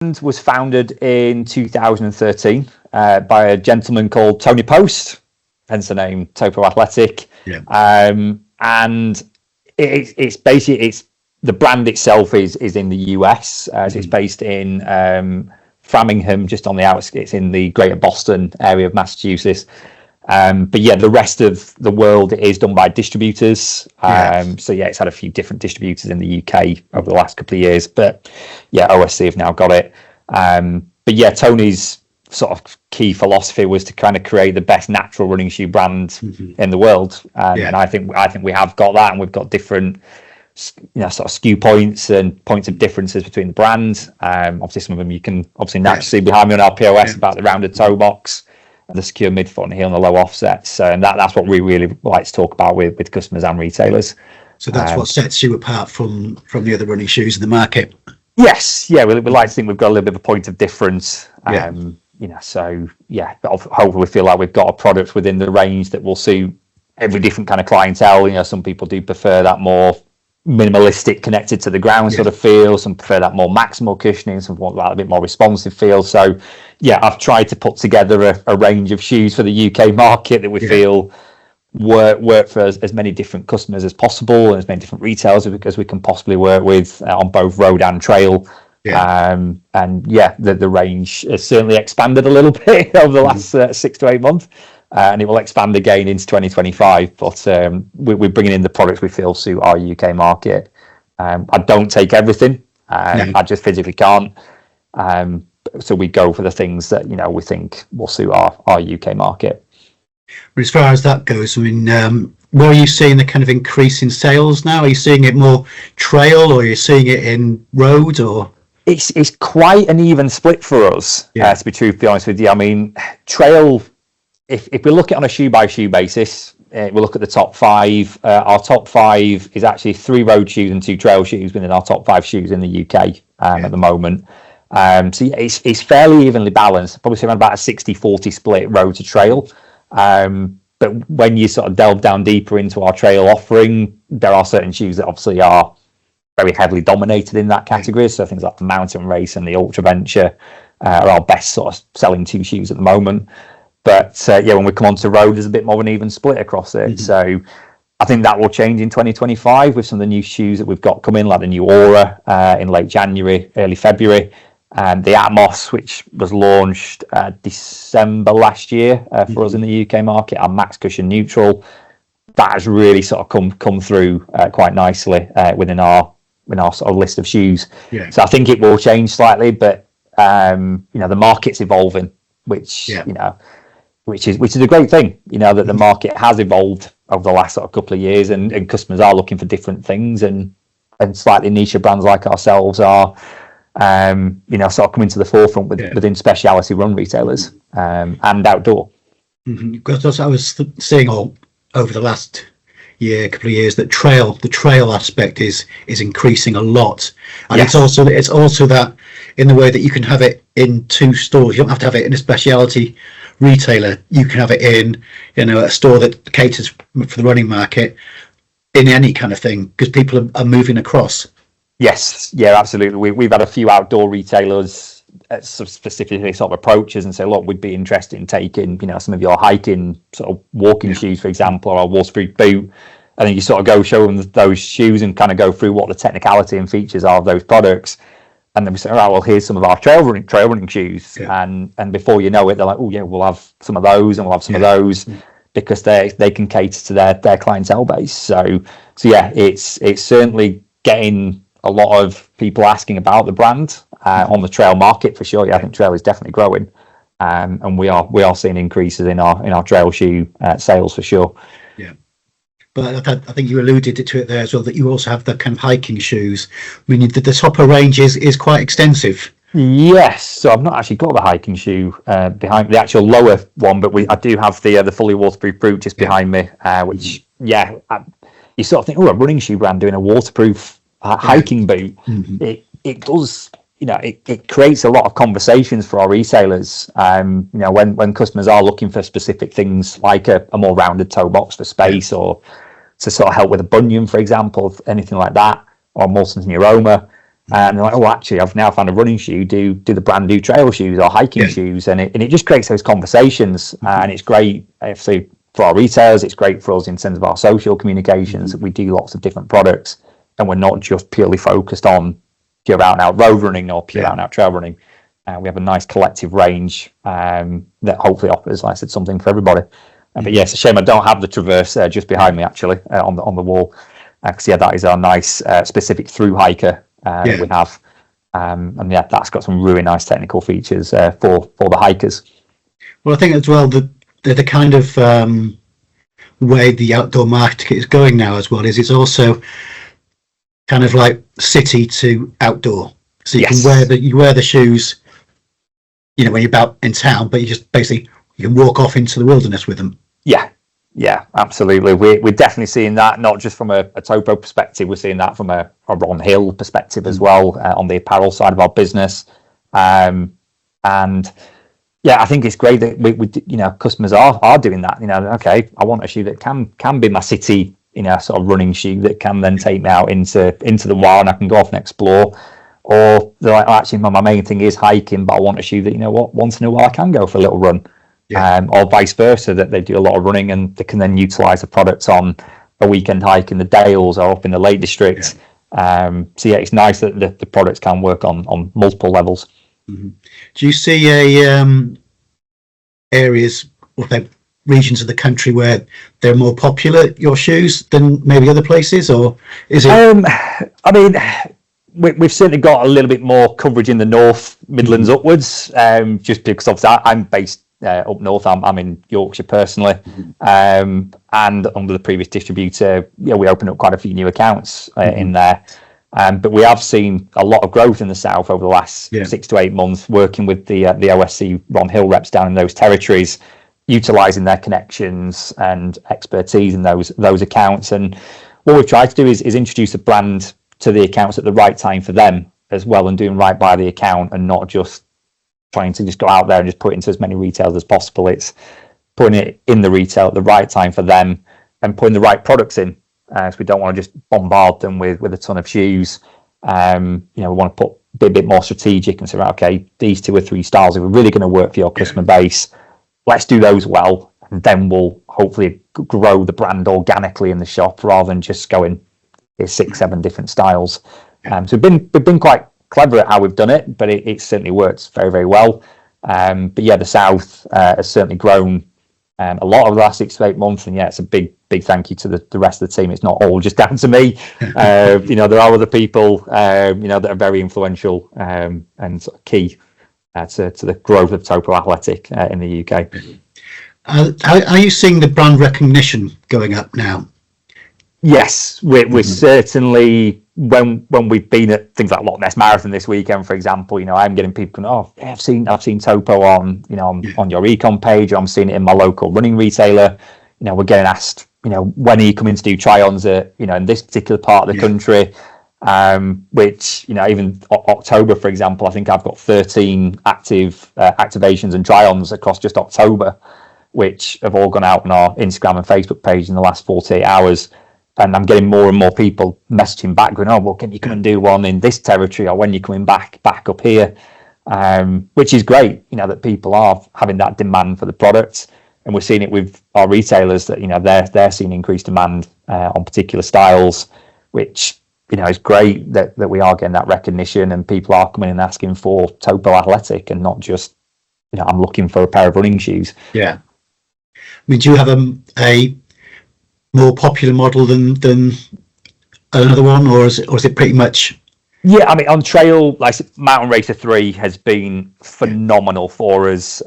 was founded in 2013 by a gentleman called Tony Post, hence the name Topo Athletic. Yeah. And it's basically the brand itself is in the US. It's based in Framingham, just on the outskirts in the Greater Boston area of Massachusetts. But yeah, the rest of the world is done by distributors. So yeah, it's had a few different distributors in the UK over the last couple of years. But yeah, OSC have now got it. But yeah, Tony's sort of key philosophy was to kind of create the best natural running shoe brand in the world. And I think we have got that, and we've got different, sort of SKU points and points of differences between the brands. Obviously, some of them you can obviously naturally see behind me on our POS about the rounded toe box, the secure midfoot and heel, and the low offsets. And that's what we really like to talk about with customers and retailers. So that's what sets you apart from the other running shoes in the market. Yes, yeah, we like to think we've got a little bit of a point of difference. So yeah, but hopefully we feel like we've got a product within the range that will suit every different kind of clientele. Some people do prefer that more minimalistic, connected to the ground sort of feel. Some prefer that more maximal cushioning. Some want that a bit more responsive feel. So yeah, I've tried to put together a range of shoes for the UK market that we feel work for as many different customers as possible, and as many different retailers as we can possibly work with on both road and trail. And the range has certainly expanded a little bit over the last 6 to 8 months, and it will expand again into 2025. But we're bringing in the products we feel suit our UK market. I don't take everything. I just physically can't. So we go for the things that we think will suit our UK market. But as far as that goes, I mean, where are you seeing the kind of increase in sales now? Are you seeing it more trail, or are you seeing it in road, or? It's quite an even split for us, to be truthfully honest with you. I mean, trail, if we look at it on a shoe by shoe basis, we look at the top 5. Our top 5 is actually 3 road shoes and 2 trail shoes within our top 5 shoes in the UK at the moment. So yeah, it's fairly evenly balanced, probably around about a 60-40 split road to trail. But when you sort of delve down deeper into our trail offering, there are certain shoes that obviously are very heavily dominated in that category. So things like the Mountain Race and the Ultra Venture are our best sort of selling 2 shoes at the moment. But when we come onto road, there's a bit more of an even split across it. So I think that will change in 2025 with some of the new shoes that we've got coming, like the new Aura in late January, early February. And the Atmos, which was launched December last year for us in the UK market, our Max Cushion Neutral, that has really sort of come through quite nicely within our sort of list of shoes. So I think it will change slightly, but the market's evolving, which is a great thing. That the market has evolved over the last sort of couple of years, and customers are looking for different things, and slightly niche brands like ourselves are. Sort of coming to the forefront within specialty run retailers and outdoor. Because I was seeing over the last couple of years, that the trail aspect is increasing a lot, and it's also that in the way that you can have it in 2 stores. You don't have to have it in a specialty retailer. You can have it in a store that caters for the running market, in any kind of thing, because people are moving across. Yes, yeah, absolutely. We've had a few outdoor retailers specifically sort of approaches and say, look, we'd be interested in taking, some of your hiking sort of walking shoes, for example, or a waterproof boot. And then you sort of go show them those shoes and kind of go through what the technicality and features are of those products. And then we say, all right, well, here's some of our trail running shoes. And before you know it, they're like, oh yeah, we'll have some of those and we'll have some of those, because they can cater to their clientele base. So yeah, it's certainly getting a lot of people asking about the brand on the trail market for sure. Yeah, I think trail is definitely growing, and we are seeing increases in our trail shoe sales for sure. Yeah, but I think you alluded to it there as well, that you also have the kind of hiking shoes. I mean, the Topo range is quite extensive. Yes, so I've not actually got the hiking shoe behind the actual lower one, but I do have the fully waterproof boot just behind me, which you sort of think, a running shoe brand doing a waterproof hiking boot. It does, it creates a lot of conversations for our retailers. When customers are looking for specific things, like a more rounded toe box for space, or to sort of help with a bunion, for example, anything like that, or Molson's Neuroma. And they're like, oh, actually, I've now found a running shoe. Do the brand new trail shoes or hiking shoes? And it just creates those conversations. And it's great, obviously, for our retailers. It's great for us in terms of our social communications. We do lots of different products, and we're not just purely focused on pure out-and-out road running or pure out-and-out trail running. We have a nice collective range that hopefully offers, like I said, something for everybody. But yeah, it's a shame I don't have the Traverse just behind me, actually, on the wall. Because that is our nice specific through hiker that we have. And yeah, that's got some really nice technical features for the hikers. Well, I think as well that the kind of way the outdoor market is going now as well is it's also kind of like city to outdoor. So you can wear the shoes, when you're about in town, but you just basically you can walk off into the wilderness with them. Yeah, absolutely. We're definitely seeing that, not just from a Topo perspective. We're seeing that from a Ron Hill perspective as well on the apparel side of our business. And yeah, I think it's great that we customers are doing that. Okay, I want a shoe that can be my city, sort of running shoe that can then take me out into the wild and I can go off and explore. Or they're like, actually, my main thing is hiking, but I want a shoe that, once in a while I can go for a little run. Or vice versa, that they do a lot of running and they can then utilize the products on a weekend hike in the Dales or up in the Lake District. So yeah, it's nice that the products can work on multiple levels. Do you see areas or regions of the country where they're more popular, your shoes, than maybe other places, or is it? I mean, we've certainly got a little bit more coverage in the North Midlands upwards, just because obviously I'm based up north. I'm in Yorkshire personally, and under the previous distributor, we opened up quite a few new accounts in there. But we have seen a lot of growth in the south over the last 6 to 8 months, working with the OSC Ron Hill reps down in those territories, utilising their connections and expertise in those accounts. And what we've tried to do is introduce a brand to the accounts at the right time for them as well, and doing right by the account and not just trying to just go out there and just put it into as many retailers as possible. It's putting it in the retail at the right time for them and putting the right products in. So we don't want to just bombard them with a ton of shoes. We want to be a bit more strategic and say, right, okay, these 2 or 3 styles are really going to work for your customer base. Let's do those well, and then we'll hopefully grow the brand organically in the shop rather than just going 6, 7 different styles. So we've been quite clever at how we've done it, but it certainly works very, very well. But yeah, the south has certainly grown a lot over the last 6 to 8 months, and yeah, it's a big thank you to the rest of the team. It's not all just down to me. There are other people that are very influential and sort of key to the growth of Topo Athletic in the UK. Are you seeing the brand recognition going up now? Yes, we're certainly, when we've been at things like Loch Ness Marathon this weekend, for example, I'm getting people going, oh, I've seen Topo on your econ page, or I'm seeing it in my local running retailer. We're getting asked, when are you coming to do try-ons at, in this particular part of the country, which, even October, for example, I think I've got 13 active activations and try-ons across just October, which have all gone out on our Instagram and Facebook page in the last 48 hours. And I'm getting more and more people messaging back going, oh, well, can you come and do one in this territory, or when you're coming back up here? Which is great, that people are having that demand for the products. And we're seeing it with our retailers that, they're seeing increased demand on particular styles, which, is great that we are getting that recognition and people are coming and asking for Topo Athletic and not just, I'm looking for a pair of running shoes. Yeah. I mean, do you have a more popular model than another one, or is it pretty much? Yeah, I mean, on trail, like Mountain Racer 3 has been phenomenal for us.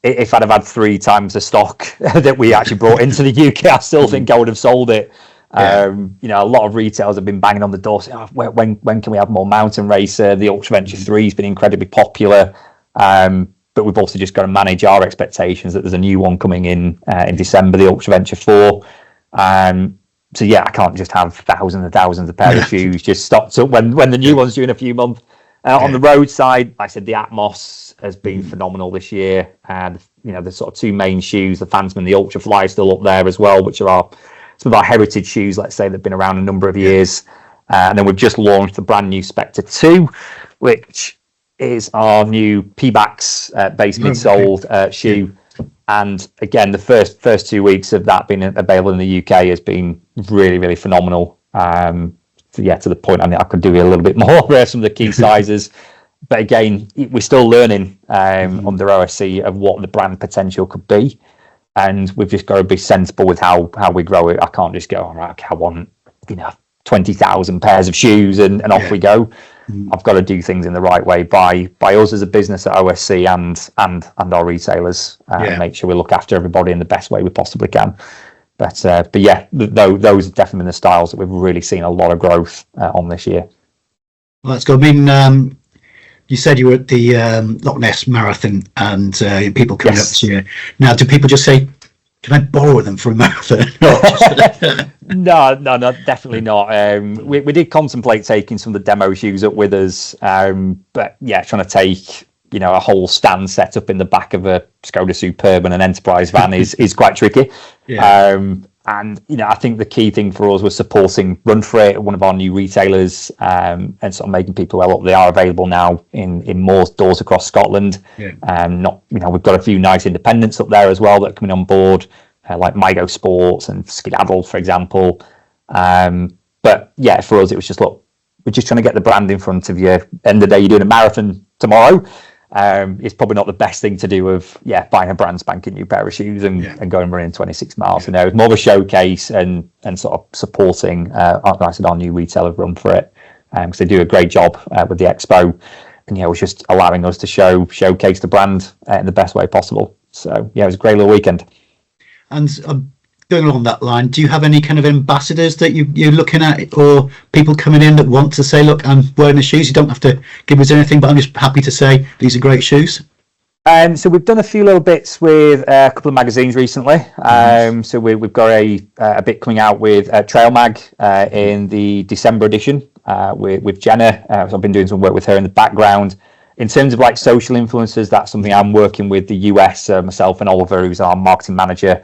If I'd have had 3 times the stock that we actually brought into the UK, I still think I would have sold it. A lot of retailers have been banging on the door saying, oh, when can we have more Mountain Racer? The Ultra Venture 3 has been incredibly popular. But we've also just got to manage our expectations that there's a new one coming in December, the Ultra Venture 4. So yeah, I can't just have thousands and thousands of pairs of shoes just stocked up when the new one's due in a few months. On the road side, like I said, the Atmos has been phenomenal this year. And the sort of 2 main shoes, the Phantom and the Ultra Fly, are still up there as well, which are some of our heritage shoes, let's say, that've been around a number of years. And then we've just launched the brand new Spectre 2, which is our new P-Backs base midsole shoe. And again, the first 2 weeks of that being available in the UK has been really, really phenomenal. To the point, I could do a little bit more for some of the key sizes. But again, we're still learning under OSC of what the brand potential could be. And we've just got to be sensible with how we grow it. I can't just go, all right, I want 20,000 pairs of shoes and off we go. I've got to do things in the right way by us as a business at OSC and our retailers, and make sure we look after everybody in the best way we possibly can. But yeah, those have definitely been the styles that we've really seen a lot of growth on this year. Well, that's good. I mean, you said you were at the Loch Ness Marathon, and people coming up to you. Now, do people just say, "Can I borrow them for a marathon?" No, definitely not. We did contemplate taking some of the demo shoes up with us, but yeah, trying to take a whole stand set up in the back of a Skoda Superb and an Enterprise van is quite tricky. And I think the key thing for us was supporting Run For It, one of our new retailers, and sort of making people aware they are available now in more stores across Scotland. We've got a few nice independents up there as well that are coming on board, like Mygo Sports and Skedaddle, for example. But yeah, for us it was just, look, we're just trying to get the brand in front of you. End of the day, you're doing a marathon tomorrow. It's probably not the best thing to do of buying a brand spanking new pair of shoes and going running 26 miles. It's more of a showcase and sort of supporting our new retailer Run For It, because they do a great job with the expo, and it was just allowing us to showcase the brand in the best way possible. So it was a great little weekend. And going along that line, do you have any kind of ambassadors that you're looking at, or people coming in that want to say, look, I'm wearing the shoes? You don't have to give us anything, but I'm just happy to say these are great shoes. So we've done a few little bits with a couple of magazines recently. So we've got a bit coming out with Trail Mag in the December edition with Jenna. So I've been doing some work with her in the background. In terms of like social influencers, that's something I'm working with the US, myself and Oliver, who's our marketing manager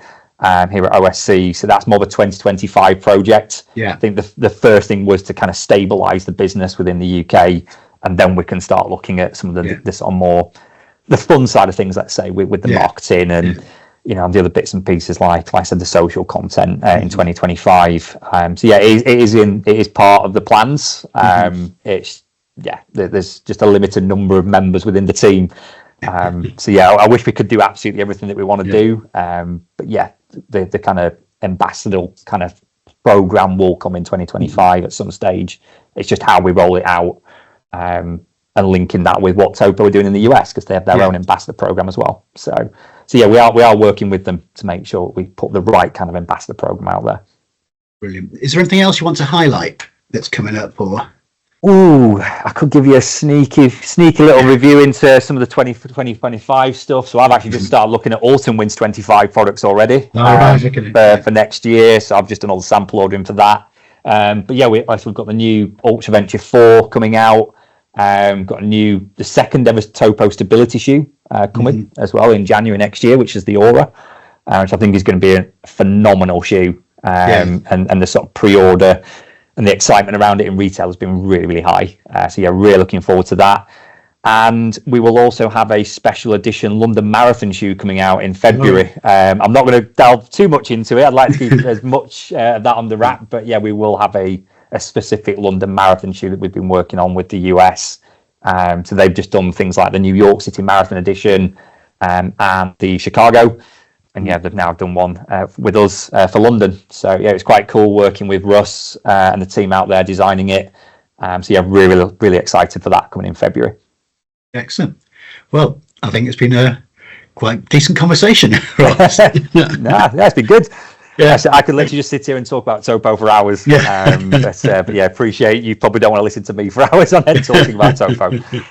here at OSC. So that's more of a 2025 project. I think the first thing was to kind of stabilize the business within the UK, and then we can start looking at some of the sort of more the fun side of things, let's say, with the marketing and the other bits and pieces, like I said, the social content in 2025. So it is part of the plans. There's just a limited number of members within the team. I wish we could do absolutely everything that we want to do. But the kind of ambassador kind of program will come in 2025 at some stage. It's just how we roll it out, and linking that with what Topo are doing in the US, because they have their own ambassador program as well. So we are working with them to make sure we put the right kind of ambassador program out there. Brilliant. Is there anything else you want to highlight that's coming up, or? Ooh, I could give you a sneaky little review into some of the 2025 stuff. So I've actually just started looking at Autumn Winds 25 products already for next year. So I've just done all the sample ordering for that. But we've got the new Ultra Venture 4 coming out. Got the second ever Topo stability shoe coming as well in January next year, which is the Aura, which I think is going to be a phenomenal shoe. And the sort of pre-order and the excitement around it in retail has been really, really high. Really looking forward to that. And we will also have a special edition London Marathon shoe coming out in February. I'm not going to delve too much into it. I'd like to keep as much of that on the wrap. But we will have a specific London Marathon shoe that we've been working on with the US. So they've just done things like the New York City Marathon edition and the Chicago. And they've now done one with us for London. So it's quite cool working with Russ and the team out there designing it. Really, really excited for that coming in February. Excellent. Well, I think it's been a quite decent conversation. It's been good. So I could literally just sit here and talk about Topo for hours. But appreciate you. Probably don't want to listen to me for hours on end talking about Topo.